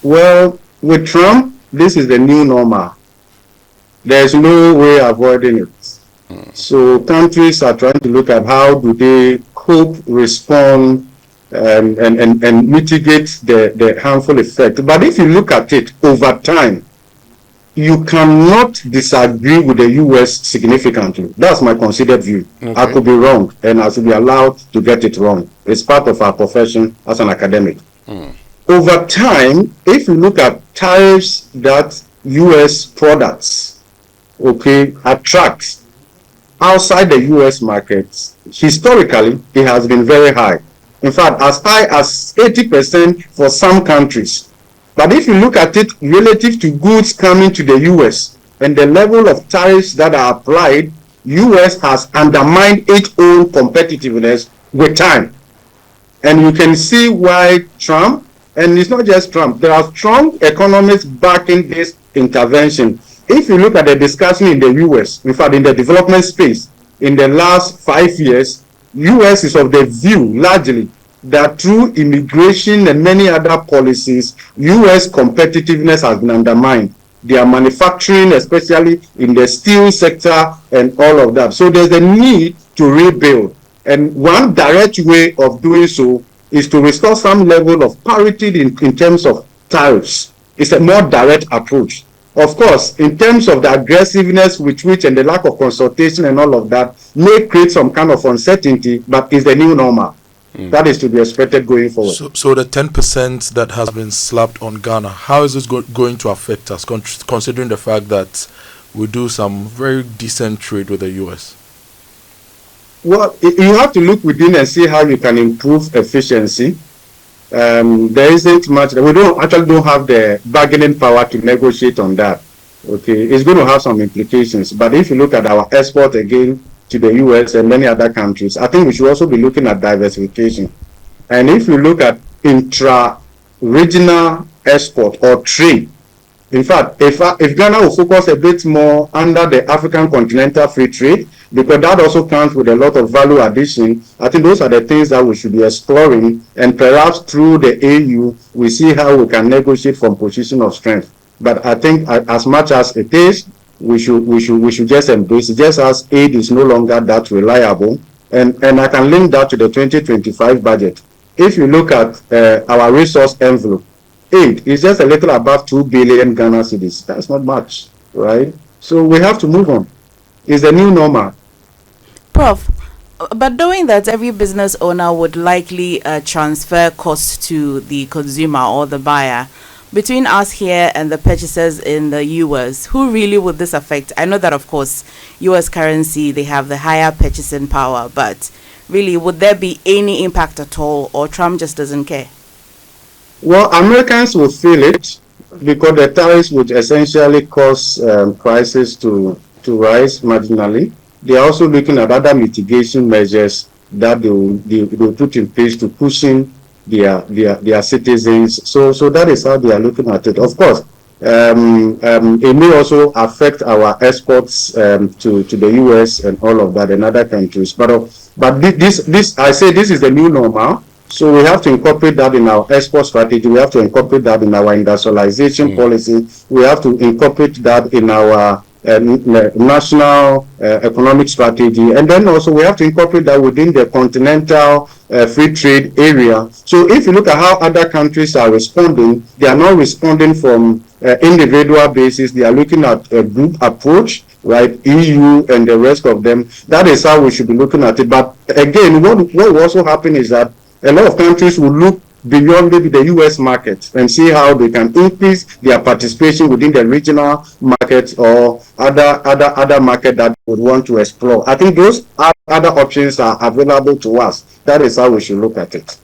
Well, with Trump, this is the new normal. There's no way avoiding it. So countries are trying to look at how do they cope, respond, and mitigate the harmful effect. But if you look at it over time, you cannot disagree with the US significantly. That's my considered view. Okay. I could be wrong, and I should be allowed to get it wrong. It's part of our profession as an academic. Over time, if you look at tariffs that US products, okay, attract outside the US markets, historically, it has been very high. In fact, as high as 80% for some countries. But if you look at it relative to goods coming to the US and the level of tariffs that are applied, US has undermined its own competitiveness with time. And you can see why Trump, and it's not just Trump, there are strong economists backing this intervention. If you look at the discussion in the US, in fact, in the development space, in the last 5 years, US is of the view largely that through immigration and many other policies, US competitiveness has been undermined. Their manufacturing, especially in the steel sector and all of that. So there's a need to rebuild. And one direct way of doing so is to restore some level of parity in terms of tariffs. It's a more direct approach. Of course, in terms of the aggressiveness with which and the lack of consultation and all of that may create some kind of uncertainty, but it's the new normal. That is to be expected going forward. So the 10% that has been slapped on Ghana, how is this going to affect us, considering the fact that we do some very decent trade with the US? Well, you have to look within and see how you can improve efficiency. There isn't much. We don't have the bargaining power to negotiate on that. Okay, it's going to have some implications. But if you look at our export again to the US and many other countries, I think we should also be looking at diversification. And if you look at intra-regional export or trade, in fact, if Ghana will focus a bit more under the African Continental Free Trade, because that also comes with a lot of value addition, I think those are the things that we should be exploring, and perhaps through the AU, we see how we can negotiate from position of strength. But I think as much as it is, we should just embrace it, just as aid is no longer that reliable. And I can link that to the 2025 budget. If you look at our resource envelope, aid is just a little above 2 billion Ghana cedis. That's not much, right? So we have to move on. It's the new normal. Prof, but knowing that every business owner would likely transfer costs to the consumer or the buyer, between us here and the purchasers in the US, who really would this affect? I know that, of course, US currency, they have the higher purchasing power, but really, would there be any impact at all, or Trump just doesn't care? Well, Americans will feel it because the tariffs would essentially cause prices to rise marginally. They are also looking at other mitigation measures that they will put in place to cushion their citizens. So that is how they are looking at it. Of course, it may also affect our exports to the US and all of that and other countries. But this I say this is the new normal. So we have to incorporate that in our export strategy. We have to incorporate that in our industrialization policy. We have to incorporate that in our national economic strategy, and then also we have to incorporate that within the continental free trade area. So if you look at how other countries are responding, they are not responding from individual basis. They are looking at a group approach, right? EU and the rest of them. That is how we should be looking at it. But again, what will also happen is that a lot of countries will look beyond maybe the US market and see how they can increase their participation within the regional markets or other market that would want to explore. I think those other options are available to us. That is how we should look at it.